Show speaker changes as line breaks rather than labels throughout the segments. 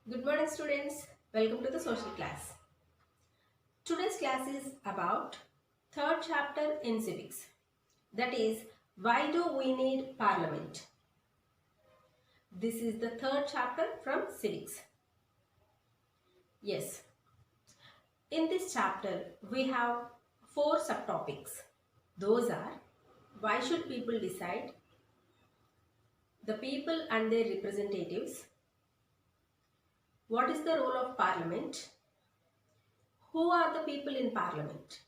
Good morning students. Welcome to the social class. Today's class is about third chapter in civics. That is, why do we need parliament? This is the third chapter from civics. Yes. In this chapter we have four subtopics. Those are why should people decide, the people and their representatives, what is the role of parliament, who are the people in parliament.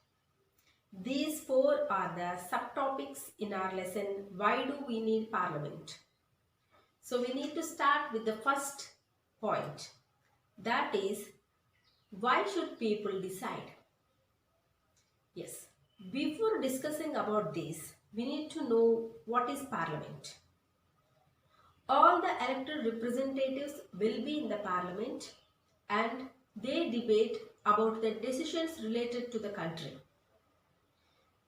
These four are the subtopics in our lesson, why do we need parliament? So we need to start with the first point. That is, why should people decide? Yes, before discussing about this, we need to know what is parliament. All the elected representatives will be in the parliament and they debate about the decisions related to the country.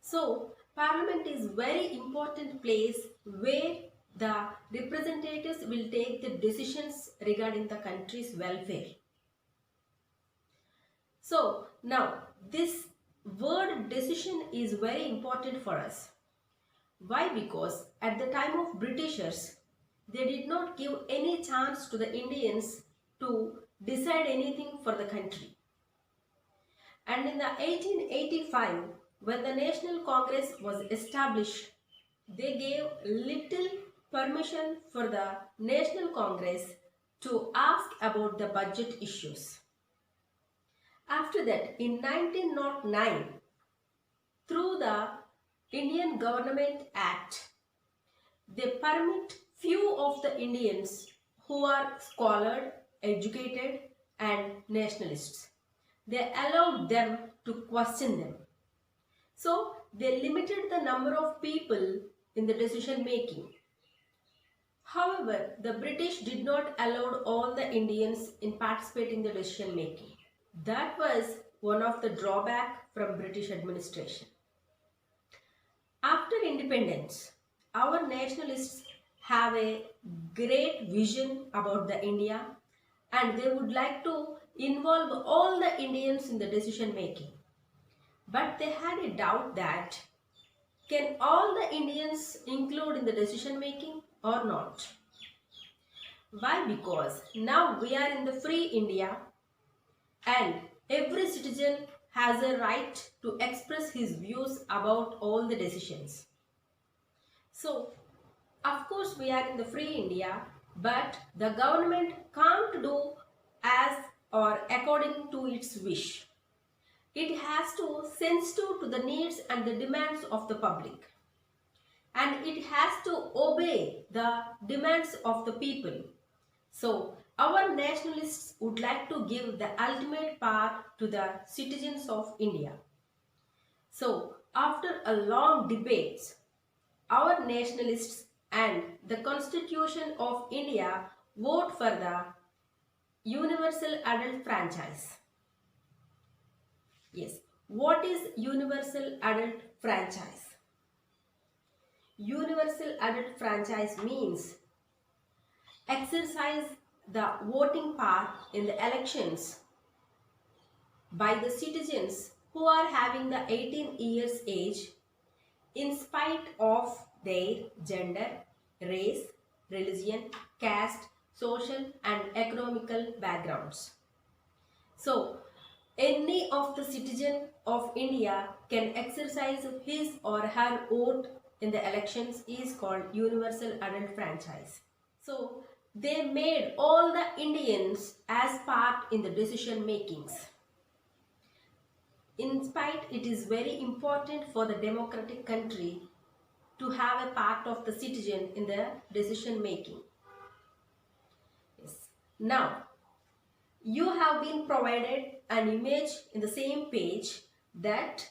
So, Parliament is very important place where the representatives will take the decisions regarding the country's welfare. So, now this word decision is very important for us. Why? Because at the time of Britishers, they did not give any chance to the Indians to decide anything for the country. And in the 1885, when the National Congress was established, they gave little permission for the National Congress to ask about the budget issues. After that, in 1909, through the Indian Government Act, they permit few of the Indians who are scholared, educated and nationalists. They allowed them to question them. So, they limited the number of people in the decision making. However, the British did not allow all the Indians in participating in the decision making. That was one of the drawbacks from British administration. After independence, our nationalists have a great vision about the India and they would like to involve all the Indians in the decision making. But they had a doubt that can all the Indians include in the decision making or not? Why? Because now we are in the free India and every citizen has a right to express his views about all the decisions. So, of course we are in the free India, but the government can't do as or according to its wish. It has to sensitive to the needs and the demands of the public. And it has to obey the demands of the people. So, our nationalists would like to give the ultimate power to the citizens of India. So, after a long debate, our nationalists and the Constitution of India vote for the universal adult franchise. Yes, what is universal adult franchise? Universal adult franchise means exercise the voting power in the elections by the citizens who are having the 18 years age in spite of their gender, race, religion, caste, social and economical backgrounds. So, any of the citizen of India can exercise his or her vote in the elections is called universal adult franchise. So, they made all the Indians as part in the decision makings. In spite, it is very important for the democratic country to have a part of the citizen in the decision making. Yes. Now, you have been provided an image in the same page that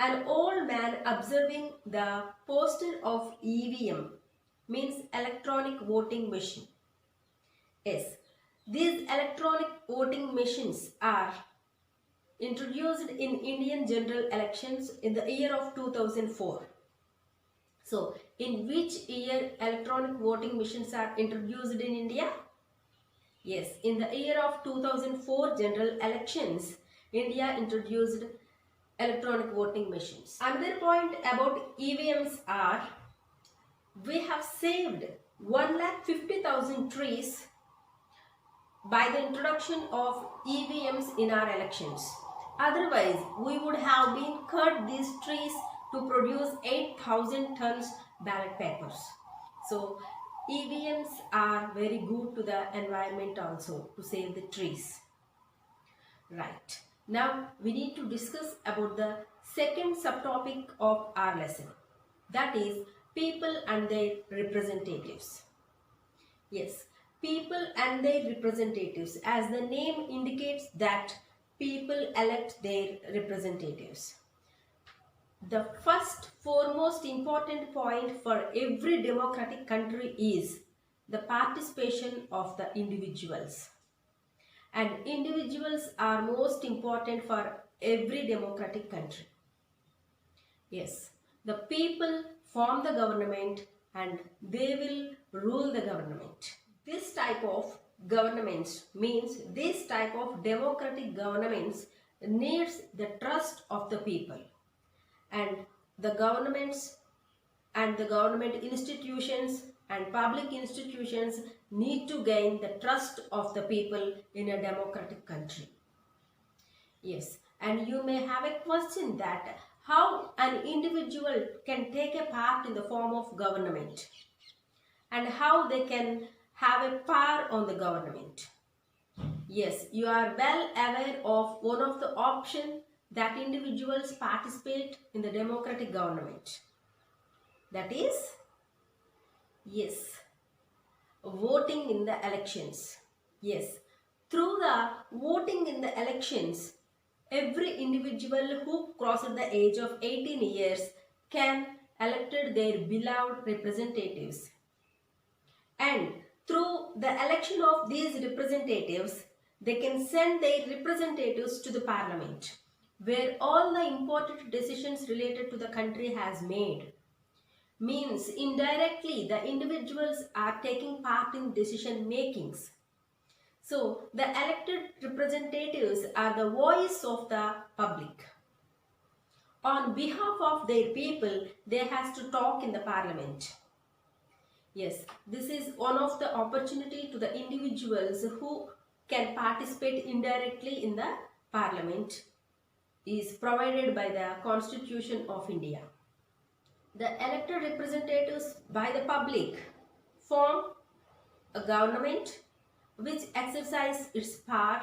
an old man observing the poster of EVM means electronic voting machine. Yes, these electronic voting machines are introduced in Indian general elections in the year of 2004. So, in which year electronic voting machines are introduced in India? Yes, in the year of 2004 general elections, India introduced electronic voting machines. Another point about EVMs are we have saved 1,50,000 trees by the introduction of EVMs in our elections. Otherwise, we would have been cut these trees to produce 8,000 tons ballot papers. So, EVMs are very good to the environment also to save the trees. Right. Now, we need to discuss about the second subtopic of our lesson. That is people and their representatives. Yes, people and their representatives. As the name indicates that people elect their representatives. The first foremost important point for every democratic country is the participation of the individuals. And individuals are most important for every democratic country. Yes, the people form the government and they will rule the government. This type of governments means this type of democratic governments needs the trust of the people, and the governments and the government institutions and public institutions need to gain the trust of the people in a democratic country. Yes, and you may have a question that how an individual can take a part in the form of government and how they can have a power on the government. Yes, you are well aware of one of the options that individuals participate in the democratic government. That is, yes, voting in the elections. Yes, through the voting in the elections, every individual who crosses the age of 18 years can elect their beloved representatives. And through the election of these representatives, they can send their representatives to the parliament, where all the important decisions related to the country has made. Means indirectly the individuals are taking part in decision makings. So the elected representatives are the voice of the public. On behalf of their people, they has to talk in the parliament. Yes, this is one of the opportunity to the individuals who can participate indirectly in the parliament is provided by the Constitution of India. The elected representatives by the public form a government which exercise its power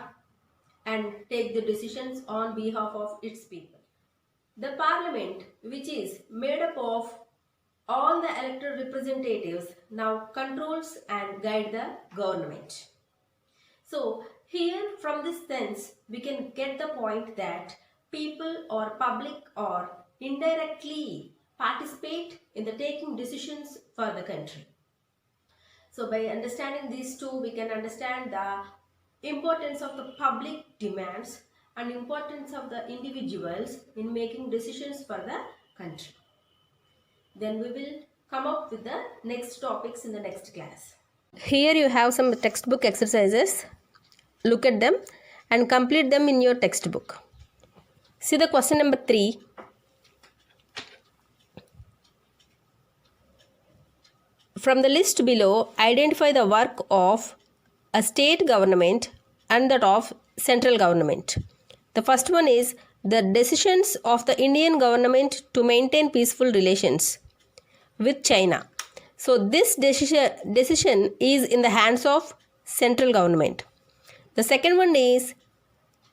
and take the decisions on behalf of its people. The parliament, which is made up of all the elected representatives, now controls and guide the government. So here from this sense we can get the point that people or public or indirectly participate in the taking decisions for the country. So by understanding these two, we can understand the importance of the public demands and importance of the individuals in making decisions for the country. Then we will come up with the next topics in the next class.
Here you have some textbook exercises. Look at them and complete them in your textbook. See the question number 3. From the list below, identify the work of a state government and that of central government. The first one is the decisions of the Indian government to maintain peaceful relations with China. So this decision is in the hands of central government. The second one is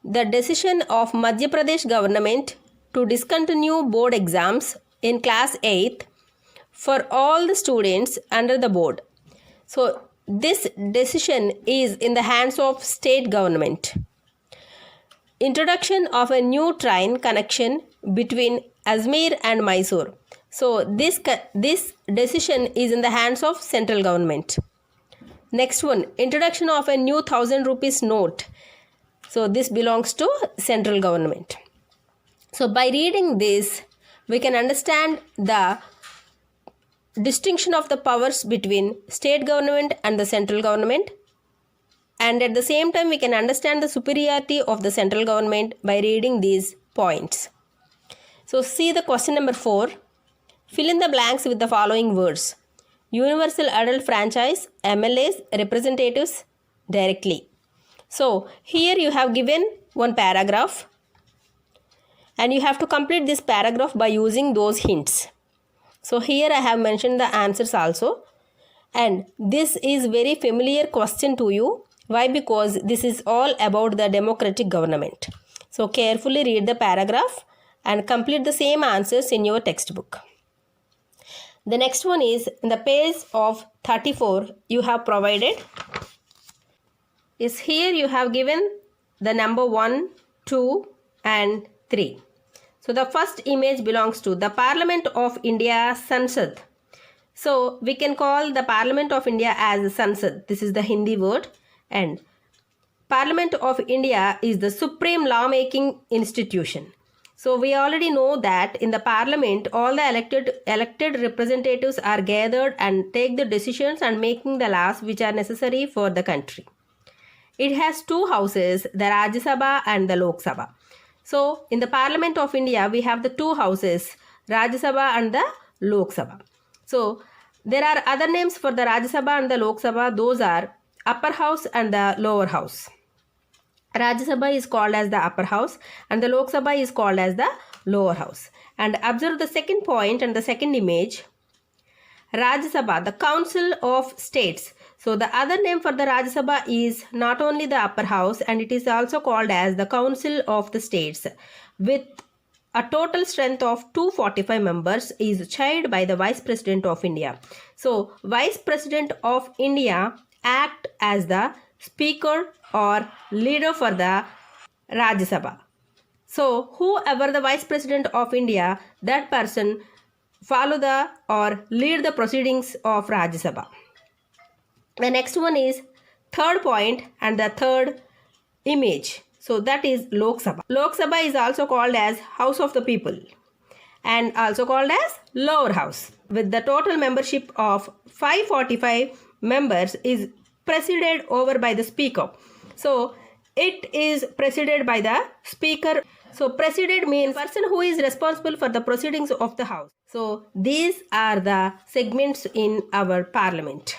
the decision of Madhya Pradesh government to discontinue board exams in class 8th for all the students under the board. So this decision is in the hands of state government. Introduction of a new train connection between Ajmer and Mysore. So this decision is in the hands of central government. Next one, introduction of a new 1,000 rupees note. So this belongs to central government. So by reading this, we can understand the distinction of the powers between state government and the central government. And at the same time, we can understand the superiority of the central government by reading these points. So see the question number 4. Fill in the blanks with the following words. Universal adult franchise, MLAs, representatives directly. So here you have given one paragraph and you have to complete this paragraph by using those hints. So here I have mentioned the answers also, and this is very familiar question to you. Why? Because this is all about the democratic government. So carefully read the paragraph and complete the same answers in your textbook. The next one is in the page of 34 you have provided is here you have given the number 1, 2 and 3. So the first image belongs to the Parliament of India Sansad. So we can call the Parliament of India as Sansad. This is the Hindi word, and Parliament of India is the supreme lawmaking institution. So we already know that in the Parliament all the elected representatives are gathered and take the decisions and making the laws which are necessary for the country. It has two houses, the Rajya Sabha and the Lok Sabha. So in the Parliament of India we have the two houses, Rajya Sabha and the Lok Sabha. So there are other names for the Rajya Sabha and the Lok Sabha. Those are upper house and the lower house. Rajya Sabha is called as the upper house and the Lok Sabha is called as the lower house. And observe the second point and the second image. Rajya Sabha, the Council of States. So the other name for the Rajya Sabha is not only the upper house, and it is also called as the Council of the States, with a total strength of 245 members, is chaired by the Vice President of India. So Vice President of India act as the speaker or leader for the Rajya Sabha. So whoever the Vice President of India, that person follow the or lead the proceedings of Rajya Sabha. The next one is third point and the third image. So that is Lok Sabha. Lok Sabha is also called as House of the People and also called as Lower House, with the total membership of 545 members, is presided over by the Speaker. So it is presided by the Speaker. So president means person who is responsible for the proceedings of the House. So these are the segments in our Parliament.